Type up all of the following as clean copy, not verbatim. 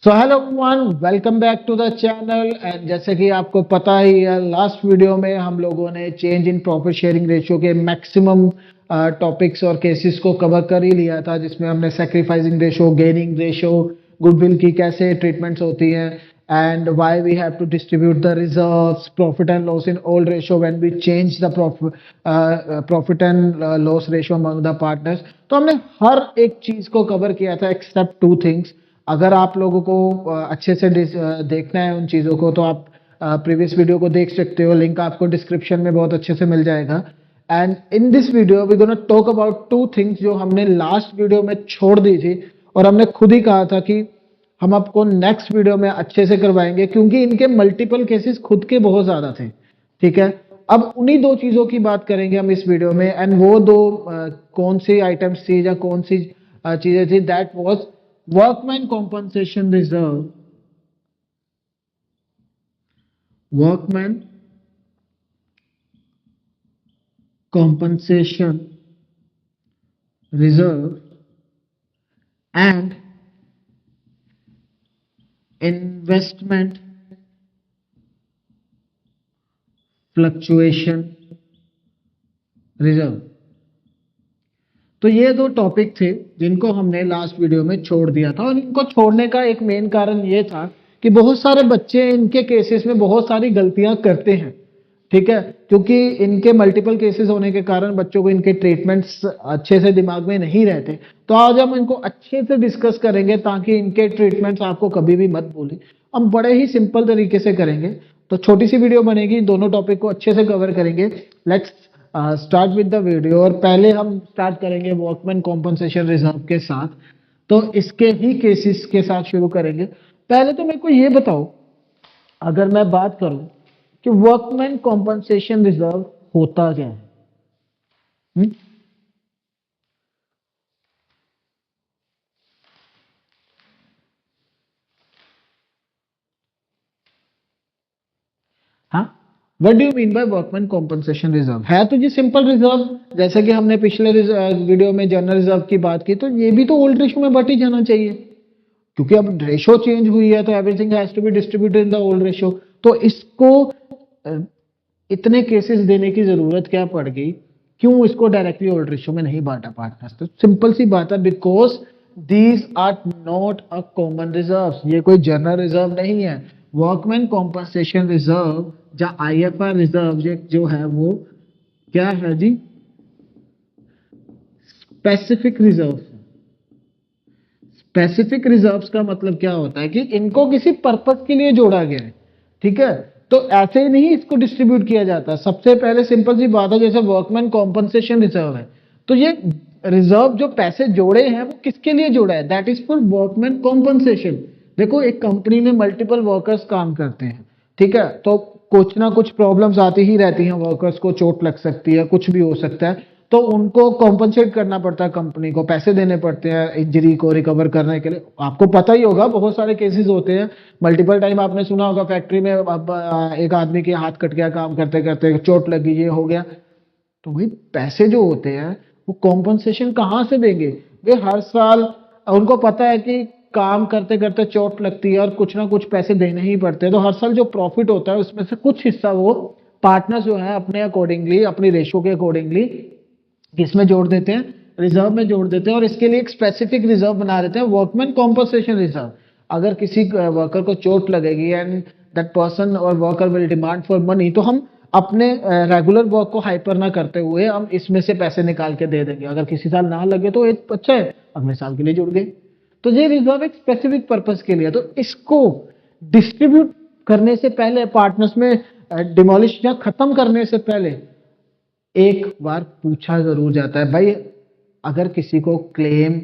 So hello everyone, welcome back to the channel. And जैसे कि आपको पता ही है, लास्ट वीडियो में हम लोगों ने change in profit sharing ratio के मैक्सिमम टॉपिक्स और केसेस को कवर कर ही लिया था, जिसमें हमने sacrificing ratio, gaining ratio, goodwill की कैसे ट्रीटमेंट्स होती हैं, and why we have to distribute the reserves, profit and loss in old ratio when we change the profit and loss ratio among the partners. तो हमने हर एक चीज को cover किया था एक्सेप्ट टू थिंग्स। अगर आप लोगों को अच्छे से देखना है उन चीज़ों को, तो आप प्रीवियस वीडियो को देख सकते हो। लिंक आपको डिस्क्रिप्शन में बहुत अच्छे से मिल जाएगा। And in this video we gonna talk about two things जो हमने लास्ट वीडियो में छोड़ दी थी, और हमने खुद ही कहा था कि हम आपको नेक्स्ट वीडियो में अच्छे से करवाएंगे, क्योंकि इनके मल्टीपल केसेस खुद के बहुत ज़्यादा थे। ठीक है, अब उन्हीं दो चीज़ों की बात करेंगे हम इस वीडियो में। एंड वो दो कौन सी आइटम्स थी या कौन सी चीज़ें थी, that was workman compensation reserve, workman compensation reserve and investment fluctuation reserve। तो ये दो टॉपिक थे जिनको हमने लास्ट वीडियो में छोड़ दिया था, और इनको छोड़ने का एक मेन कारण ये था कि बहुत सारे बच्चे इनके केसेस में बहुत सारी गलतियां करते हैं। ठीक है, क्योंकि इनके मल्टीपल केसेस होने के कारण बच्चों को इनके ट्रीटमेंट्स अच्छे से दिमाग में नहीं रहते। तो आज हम इनको अच्छे से डिस्कस करेंगे ताकि इनके ट्रीटमेंट्स आपको कभी भी मत भूलें। हम बड़े ही सिंपल तरीके से करेंगे, तो छोटी सी वीडियो बनेगी, दोनों टॉपिक को अच्छे से कवर करेंगे। Let's start with the video. और पहले हम स्टार्ट करेंगे वर्कमैन कॉम्पनसेशन रिजर्व के साथ। तो इसके ही केसेस के साथ शुरू करेंगे। पहले तो मेरे को ये बताओ, अगर मैं बात करूं कि वर्कमैन कॉम्पनसेशन रिजर्व होता क्या है? हुँ? हाँ, what do you mean by workman compensation reserve? है तो जी सिंपल रिजर्व, जैसे कि हमने पिछले वीडियो में जनरल रिजर्व की बात की, तो ये भी तो ओल्ड रेशियो में बट ही जाना चाहिए, क्योंकि अब रेशियो चेंज हुई है, तो everything has to be distributed in the old ratio. तो इसको अ, इतने केसेस देने की जरूरत क्या पड़ गई? क्यों इसको डायरेक्टली ओल्ड रेशियो में नहीं बांटा पार्टनर्स? तो सिंपल सी बात है, because these are not a common reserve. ये कोई जनरल रिजर्व नहीं है। वर्कमैन कॉम्पनसेशन रिजर्व या आईएफआर रिजर्व जो है वो क्या है जी? Specific reserve. स्पेसिफिक रिजर्व्स का मतलब क्या होता है कि इनको किसी पर्पस के लिए जोड़ा गया है। ठीक है, तो ऐसे ही नहीं इसको डिस्ट्रीब्यूट किया जाता। सबसे पहले सिंपल सी बात है, जैसे वर्कमैन कॉम्पनसेशन रिजर्व है, तो ये रिजर्व जो पैसे जोड़े हैं वो किसके लिए जोड़ा है? That is for workman compensation. देखो, एक कंपनी में मल्टीपल वर्कर्स काम करते हैं। ठीक है, तो कुछ ना कुछ प्रॉब्लम्स आती ही रहती हैं, वर्कर्स को चोट लग सकती है, कुछ भी हो सकता है, तो उनको कॉम्पनसेट करना पड़ता है, कंपनी को पैसे देने पड़ते हैं इंजरी को रिकवर करने के लिए। आपको पता ही होगा, बहुत सारे केसेस होते हैं। मल्टीपल टाइम आपने सुना होगा, फैक्ट्री में अब एक आदमी के हाथ कट गया, काम करते करते चोट लगी, ये हो गया। तो वही पैसे जो होते हैं वो कॉम्पनसेशन कहाँ से देंगे? वे हर साल, उनको पता है कि काम करते करते चोट लगती है और कुछ ना कुछ पैसे देने ही पड़ते हैं, तो हर साल जो प्रॉफिट होता है उसमें से कुछ हिस्सा वो पार्टनर्स जो है अपने अकॉर्डिंगली, अपनी रेशो के अकॉर्डिंगली किसमें जोड़ देते हैं? रिजर्व में जोड़ देते हैं। और इसके लिए एक स्पेसिफिक रिजर्व बना देते हैं, वर्कमैन कॉम्पनसेशन रिजर्व। अगर किसी वर्कर को चोट लगेगी एंड दैट पर्सन और worker will demand for money, तो हम अपने रेगुलर वर्क को हाइपर ना करते हुए हम इसमें से पैसे निकाल के दे देंगे। अगर किसी साल ना लगे तो एक अच्छा है, अगले साल के लिए जुड़ गए। तो ये रिजर्व एक स्पेसिफिक पर्पस के लिए। तो इसको डिस्ट्रीब्यूट करने से पहले, पार्टनर्स में डिमोलिश या खत्म करने से पहले एक बार पूछा जरूर जाता है, भाई अगर किसी को क्लेम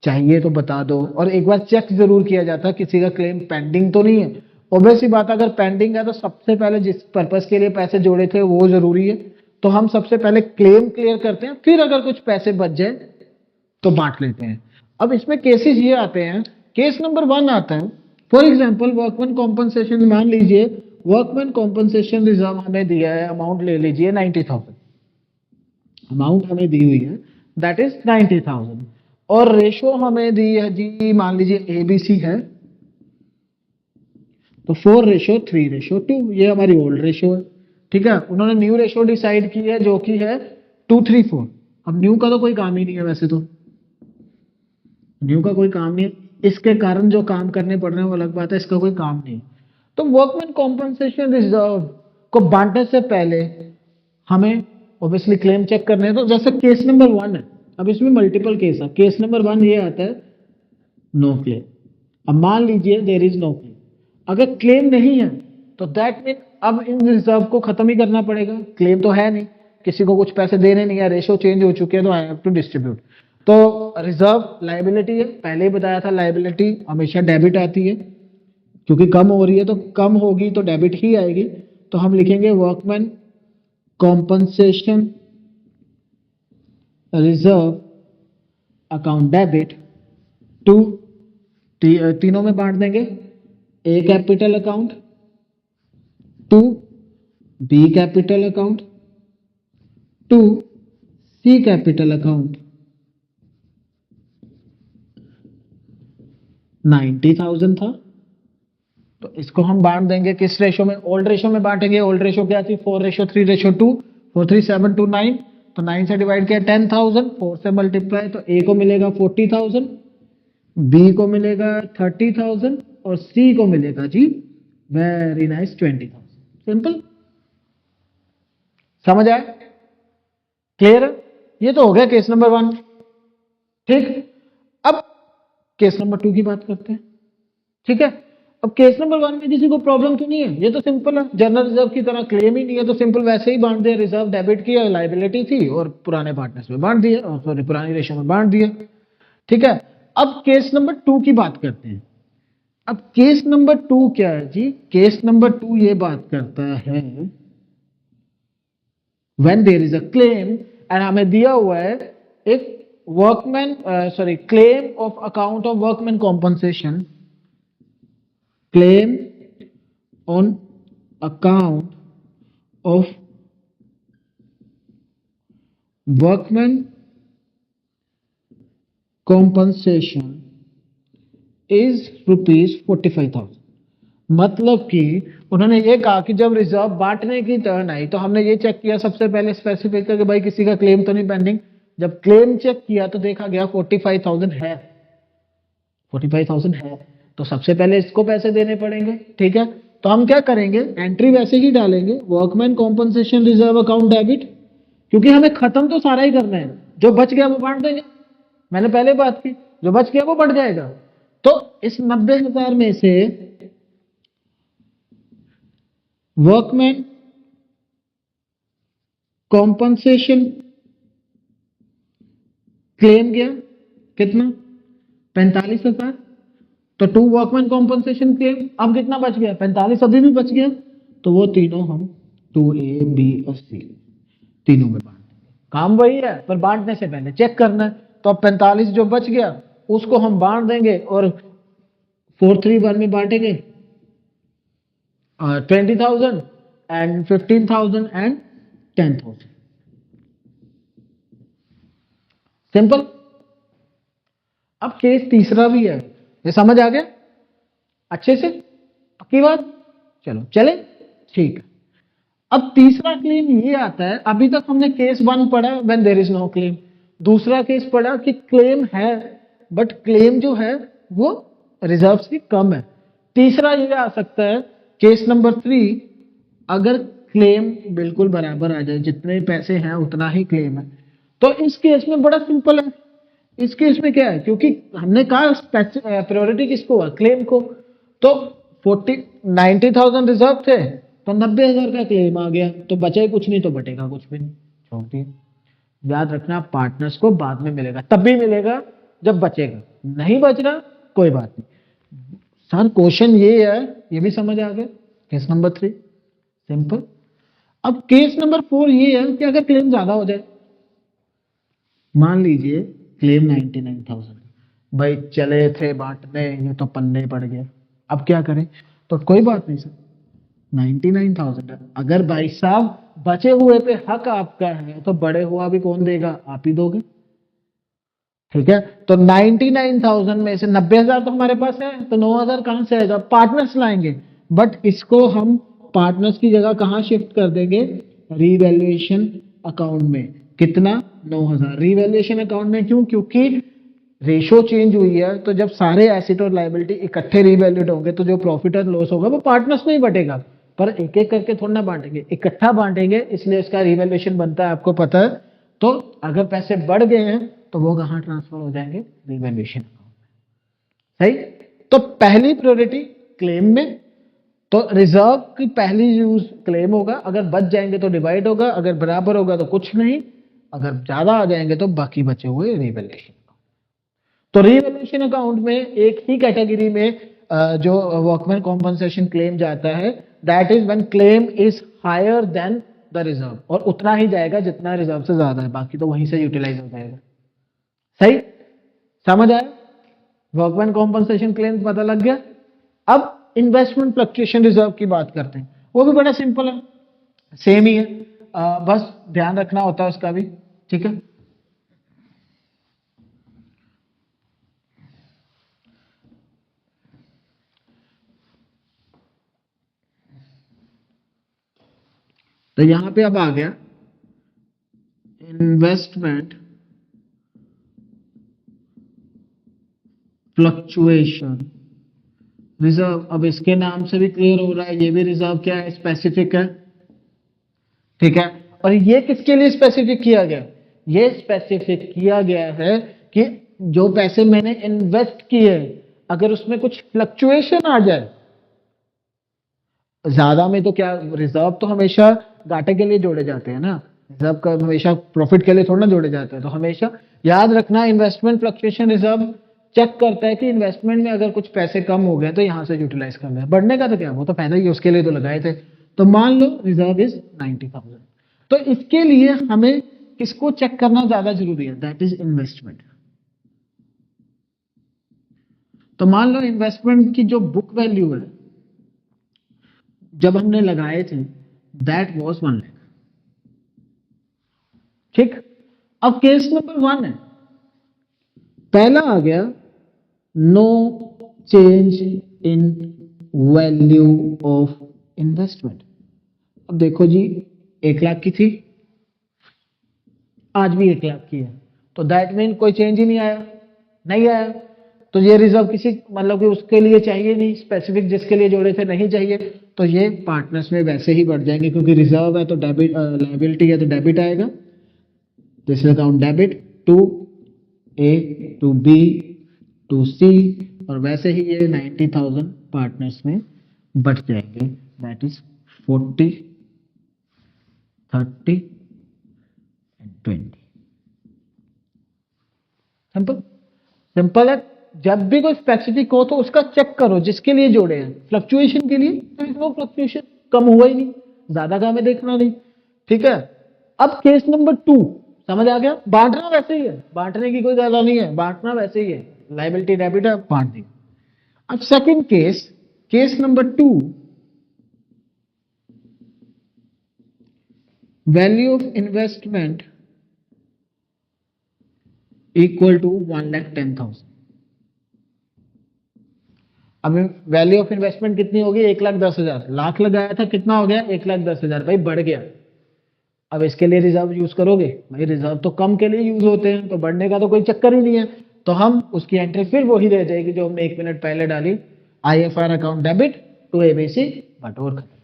चाहिए तो बता दो। और एक बार चेक जरूर किया जाता है किसी का क्लेम पेंडिंग तो नहीं है। ऑब्वियस सी बात, अगर पेंडिंग है तो सबसे पहले जिस पर्पस के लिए पैसे जोड़े थे वो जरूरी है, तो हम सबसे पहले क्लेम क्लियर करते हैं, फिर अगर कुछ पैसे बच जाए तो बांट लेते हैं। अब इसमें केसेस ये आते हैं, केस नंबर 1 आता है, फॉर एग्जाम्पल वर्कमैन कॉम्पनसेशन। मान लीजिए वर्कमैन कॉम्पनसेशन रिजर्व हमें दिया है, अमाउंट ले लीजिए 90,000, अमाउंट हमें दी हुई है दैट इज 90,000, और रेशो हमें दी है जी, मान लीजिए एबीसी है, तो 4:3:2, ये हमारी ओल्ड रेशो है। ठीक है, उन्होंने न्यू रेशो डिसाइड की है जो कि है 2:3:4। अब न्यू का तो कोई काम ही नहीं है, वैसे तो न्यू का कोई काम नहीं है, इसके कारण जो काम करने पड़ रहे हैं वो अलग बात है, इसका कोई काम नहीं है। तो वर्कमैन कॉम्पनसेशन रिजर्व को बांटने से पहले हमें ऑब्वियसली क्लेम चेक करने हैं। तो जैसे केस नंबर 1 है, अब इसमें मल्टीपल केस है। केस नंबर 1 ये आता है नो क्लेम। अब मान लीजिए देयर इज नो क्लेम, अगर क्लेम नहीं है तो दैट मीन अब इन रिजर्व को खत्म ही करना पड़ेगा। क्लेम तो है नहीं, किसी को कुछ पैसे देने नहीं है, रेशो चेंज हो चुके हैं, तो आई हैव टू डिस्ट्रीब्यूट। तो रिजर्व लायबिलिटी है, पहले ही बताया था लायबिलिटी हमेशा डेबिट आती है, क्योंकि कम हो रही है तो कम होगी तो डेबिट ही आएगी। तो हम लिखेंगे workman compensation reserve account debit to, तीनों में बांट देंगे, A capital account to B capital account to C capital account. 90,000 था तो इसको हम बांट देंगे किस रेशो में, ओल्ड रेशो में बांटेंगे। ओल्ड रेशो क्या थी, 4:3:2, 4:3:7:9, तो 9 से डिवाइड किया 10,000, 4 से मल्टीप्लाई, तो ए को मिलेगा 40,000, बी को मिलेगा 30,000 और सी को मिलेगा जी वेरी नाइस 20,000। सिंपल, समझ आया, क्लियर है? ये तो हो गया केस नंबर 1। ठीक, अब केस नंबर 2 की बात करते हैं। ठीक है, अब केस नंबर 1 में किसी को प्रॉब्लम तो नहीं है, ये तो सिंपल है, जनरल रिजर्व की तरह क्लेम ही नहीं है, तो सिंपल वैसे ही बांट दिया। रिजर्व डेबिट की लायबिलिटी थी और पुराने पार्टनर्स में बांट दिया, और सॉरी पुरानी रेशो में बांट दिया। ठीक है, अब केस नंबर 2 की बात करते हैं। अब केस नंबर 2 क्या है जी, केस नंबर 2 ये बात करता है when there is a claim, and हमें दिया हुआ है एक workman claim of account of workman compensation, claim on account of workman compensation is ₹45,000। मतलब कि उन्होंने ये कहा कि जब रिजर्व बांटने की टर्न आई तो हमने ये चेक किया सबसे पहले स्पेसिफिक करके भाई किसी का क्लेम तो नहीं पेंडिंग। जब क्लेम चेक किया तो देखा गया 45,000 है, 45,000 है, तो सबसे पहले इसको पैसे देने पड़ेंगे। ठीक है, तो हम क्या करेंगे, एंट्री वैसे ही डालेंगे workman compensation reserve account debit, क्योंकि हमें खत्म तो सारा ही करना है, जो बच गया वो बांट देंगे। मैंने पहले बात की, जो बच गया वो बढ़ जाएगा। तो इस 90,000 में से वर्कमैन कॉम्पनसेशन क्लेम गया कितना, 45,000, तो 2 वर्कमैन कॉम्पनसेशन क्लेम, अब कितना बच गया, 45 अभी भी बच गया, तो वो तीनों हम 2A B और C तीनों में बांट देंगे। काम वही है, पर बांटने से पहले चेक करना है। तो अब 45 जो बच गया उसको हम बांट देंगे और 4:3:1 में बांटेंगे 20,000 एंड 15,000 एंड 10,000। सिंपल। अब केस तीसरा भी है, ये समझ आ गया अच्छे से, पक्की बात, चलो चले, ठीक है। अब तीसरा क्लेम ये आता है, अभी तक हमने केस 1 पढ़ा when there is no claim, दूसरा केस पढ़ा कि क्लेम है बट क्लेम जो है वो रिजर्व से कम है। तीसरा ये आ सकता है केस नंबर 3, अगर क्लेम बिल्कुल बराबर आ जाए, जितने पैसे हैं उतना ही क्लेम है, तो इस केस में बड़ा सिंपल है। इस केस में क्या है, क्योंकि हमने कहा प्रायोरिटी किसको है, क्लेम को, तो 90,000 रिजर्व थे तो 90,000 का क्लेम आ गया, तो बचे कुछ नहीं तो बटेगा कुछ भी नहीं, छोड़ दिए। याद रखना पार्टनर्स को बाद में मिलेगा, तब भी मिलेगा जब बचेगा, नहीं बच रहा कोई बात नहीं। सर क्वेश्चन ये है, ये भी समझ आ गया। Case number 3 simple. अब केस नंबर 4 ये है कि अगर क्लेम ज्यादा हो जाए, मान लीजिए क्लेम 99,000, भाई चले थे बांटने, ये तो पन्ने पड़ गया, अब क्या करें, तो कोई बात नहीं सर, 99,000 है, अगर भाई साहब बचे हुए पे हक आपका है तो बड़े हुआ भी कौन देगा, आप ही दोगे। ठीक है, तो 99,000 में से 90,000 तो हमारे पास है, तो 9,000 कहां से आएगा, पार्टनर्स लाएंगे। बट इसको हम पार्टनर्स की जगह कहाँ शिफ्ट कर देंगे, रीवैल्यूएशन अकाउंट में। कितना, 9,000 रीवैल्यूएशन अकाउंट में। क्यों, क्योंकि रेशो चेंज हुई है, तो जब सारे एसेट और लायबिलिटी इकट्ठे रीवैल्यूड होंगे तो जो प्रॉफिट और लॉस होगा वो पार्टनर्स में ही बटेगा, पर एक एक करके थोड़ा ना बांटेंगे, इकट्ठा बांटेंगे, इसलिए इसका रीवैल्यूएशन बनता है, आपको पता है। तो अगर पैसे बढ़ गए हैं तो वो कहाँ ट्रांसफर हो जाएंगे, रीवैल्यूएशन अकाउंट में। सही। तो पहली प्रायोरिटी क्लेम में, तो रिजर्व की पहली यूज क्लेम होगा, अगर बच जाएंगे तो डिवाइड होगा, अगर बराबर होगा तो कुछ नहीं, अगर ज्यादा आ जाएंगे तो बाकी बचे हुए रीवैल्यूएशन। तो रीवैल्यूएशन अकाउंट में एक ही कैटेगरी में जो वर्कमैन कॉम्पनसेशन क्लेम जाता है, that is when claim is higher than the reserve, और उतना ही जाएगा जितना रिजर्व से ज्यादा है, बाकी तो वहीं से यूटिलाइज हो जाएगा। सही, समझ आया, वर्कमैन कॉम्पनसेशन क्लेम पता लग गया। अब इन्वेस्टमेंट फ्लक्चुएशन रिजर्व की बात करते हैं, वो भी बड़ा सिंपल है, सेम ही है, बस ध्यान रखना होता है उसका भी। ठीक है, तो यहां पे अब आ गया इन्वेस्टमेंट फ्लक्चुएशन रिजर्व। अब इसके नाम से भी क्लियर हो रहा है, ये भी रिजर्व क्या है, स्पेसिफिक है। ठीक है, और ये किसके लिए स्पेसिफिक किया गया, ये स्पेसिफिक किया गया है कि जो पैसे मैंने इन्वेस्ट किए अगर उसमें कुछ फ्लक्चुएशन आ जाए, ज्यादा में तो क्या, रिजर्व तो हमेशा घाटे के लिए जोड़े जाते हैं ना, रिजर्व का हमेशा प्रॉफिट के लिए थोड़ा ना जोड़े जाते हैं। तो हमेशा याद रखना, इन्वेस्टमेंट फ्लक्चुएशन रिजर्व चेक करता है कि इन्वेस्टमेंट में अगर कुछ पैसे कम हो गए तो यहां से यूटिलाइज करना है, बढ़ने का तो क्या, वो तो फायदा ही है, उसके लिए तो लगाए थे। तो मान लो रिजर्व इज 90,000, तो इसके लिए हमें किसको चेक करना ज्यादा जरूरी है, दैट इज इन्वेस्टमेंट। तो मान लो इन्वेस्टमेंट की जो बुक वैल्यू है जब हमने लगाए थे, दैट वाज 1 लाख। ठीक, अब केस नंबर 1 है, पहला आ गया no change in value of investment. अब देखो जी, 1 लाख की थी, आज भी 1 लाख की है, तो दैट मीन कोई चेंज ही नहीं आया, नहीं आया, तो ये रिजर्व किसी मतलब कि उसके लिए चाहिए नहीं, स्पेसिफिक जिसके लिए जोड़े थे नहीं चाहिए, तो ये पार्टनर्स में वैसे ही बढ़ जाएंगे, क्योंकि रिजर्व है तो डेबिट, लायबिलिटी है तो डेबिट आएगा, this account debit to A to B to C, और वैसे ही ये 90,000 पार्टनर्स में बट जाएंगे, that is 40, 30 and 20। Simple, simple है। जब भी कोई स्पेसिफिक हो तो उसका चेक करो जिसके लिए जोड़े हैं, फ्लक्चुएशन के लिए तो इसमें फ्लक्चुएशन कम हुआ ही नहीं, ज्यादा का हमें देखना नहीं। ठीक है, अब केस नंबर 2 समझ आ गया, बांटना वैसे ही है, बांटने की कोई ज्यादा नहीं है, बांटना वैसे ही है, लायबिलिटी डेबिट है, बांट दी। अब second case, case number 2, value of investment equal to 1,10,000। अब वैल्यू ऑफ इन्वेस्टमेंट कितनी होगी, 1,10,000, लाख लगाया था, कितना हो गया, 1,10,000, भाई बढ़ गया। अब इसके लिए रिजर्व यूज करोगे, भाई रिजर्व तो कम के लिए यूज होते हैं, तो बढ़ने का तो कोई चक्कर ही नहीं है, तो हम उसकी एंट्री फिर वही रह जाएगी जो हमने 1 मिनट पहले डाली, IFR account debit to ABC बटोर खत्म,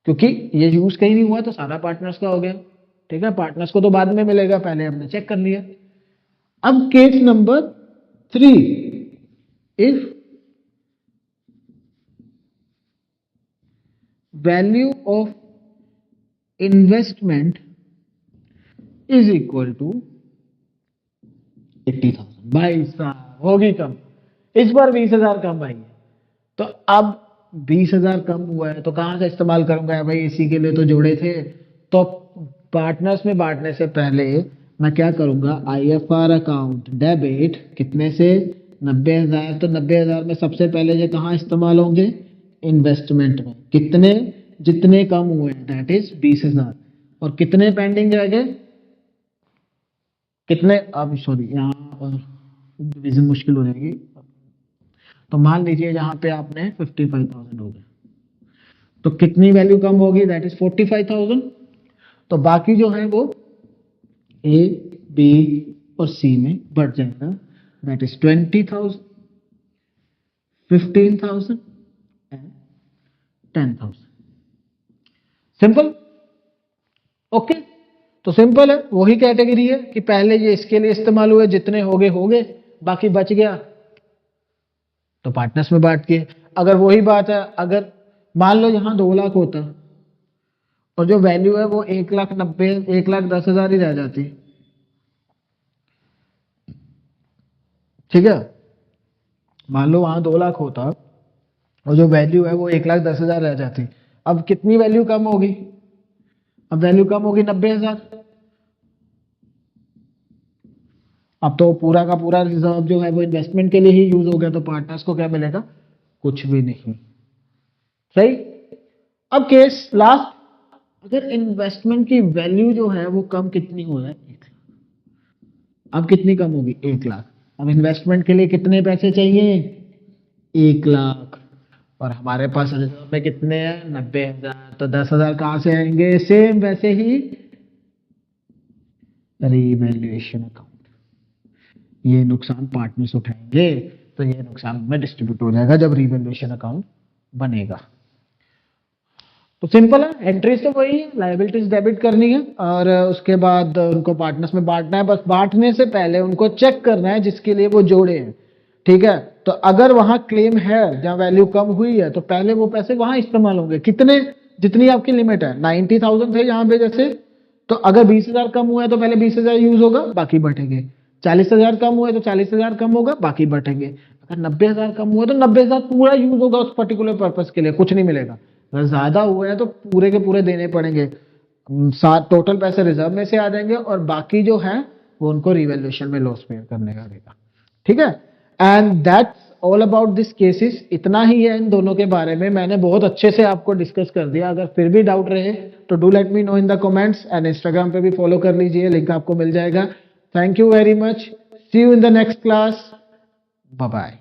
क्योंकि ये यूज कहीं नहीं हुआ तो सारा पार्टनर्स का हो गया। ठीक है, पार्टनर्स को तो बाद में मिलेगा, पहले हमने चेक कर लिया। अब case number 3, if value of investment is equal to 80,000, भाई साहब होगी कम, इस बार 20,000 कम भाई। तो अब 20,000 कम हुआ है तो कहां से इस्तेमाल करूंगा, भाई इसी के लिए तो जोड़े थे। तो पार्टनर्स में बांटने से पहले मैं क्या करूंगा, IFR अकाउंट डेबिट कितने से, 90,000, तो 90,000 में सबसे पहले ये कहां इस्तेमाल होंगे, इन्वेस्टमेंट में, कितने, जितने कम हुए, दैट इज 20,000, और कितने पेंडिंग रह गए, कितने, अब सॉरी यहाँ पर डिवीजन मुश्किल हो जाएगी, तो मान लीजिए यहाँ पे आपने 55,000 हो गए, तो कितनी वैल्यू कम होगी, दैट इज 45,000। तो बाकी जो है वो ए, बी और सी में बढ़ जाएगा, that is 20,000, 15,000 and 10,000। Simple, okay. तो सिंपल है, वही कैटेगरी है कि पहले ये इसके लिए इस्तेमाल हुए, जितने हो गए, बाकी बच गया तो पार्टनर्स में बांट के। अगर वही बात है, अगर मान लो यहाँ 2 लाख होता और जो वैल्यू है वो 1,10,000 ही रह जाती, ठीक है। मान लो वहां 2 लाख होता और जो वैल्यू है वो 1,10,000 रह जाती। अब कितनी वैल्यू कम होगी, अब वैल्यू कम होगी 90,000। अब तो पूरा का पूरा रिजर्व जो है वो इन्वेस्टमेंट के लिए ही यूज हो गया, तो पार्टनर्स को क्या मिलेगा, कुछ भी नहीं। सही। अब केस लास्ट, अगर इन्वेस्टमेंट की वैल्यू जो है वो कम कितनी हो जाए, 1 लाख। अब कितनी कम होगी, 1 लाख। अब इन्वेस्टमेंट के लिए कितने पैसे चाहिए, 1 लाख। और हमारे पास रिजर्व में कितने हैं, 90,000। तो 10,000 कहां से आएंगे, सेम वैसे ही रीवैल्यूएशन अकाउंट, ये नुकसान पार्टनर्स उठाएंगे, तो ये नुकसान में डिस्ट्रीब्यूट हो जाएगा जब रीवैल्यूएशन अकाउंट बनेगा। तो सिंपल है, एंट्रीज तो वही है, लायबिलिटीज डेबिट करनी है और उसके बाद उनको पार्टनर्स में बांटना है। बस बांटने से पहले उनको चेक करना है जिसके लिए वो जोड़े हैं, ठीक है। तो अगर वहां क्लेम है जहां वैल्यू कम हुई है तो पहले वो पैसे वहां इस्तेमाल होंगे, कितने, जितनी आपकी लिमिट है। 90,000 थे यहाँ पे जैसे, तो अगर 20,000 कम हुआ है तो पहले 20,000 यूज होगा, बाकी बटेंगे। 40,000 कम हुआ है तो 40,000 कम होगा, बाकी बटेंगे। अगर 90,000 कम हुआ तो 90,000 पूरा यूज होगा उस पर्टिकुलर पर्पज के लिए, कुछ नहीं मिलेगा। अगर ज्यादा हुए हैं तो पूरे के पूरे देने पड़ेंगे। सात टोटल पैसे रिजर्व में से आ जाएंगे और बाकी जो है वो उनको रिवैल्यूएशन में लॉस पेयर करने का रहेगा, ठीक है। And that's all about this cases. इतना ही है इन दोनों के बारे में, मैंने बहुत अच्छे से आपको डिस्कस कर दिया। अगर फिर भी डाउट रहे तो do let me know in the comments and Instagram पे भी फॉलो कर लीजिए, लिंक आपको मिल जाएगा। Thank you very much, see you in the next class, bye bye.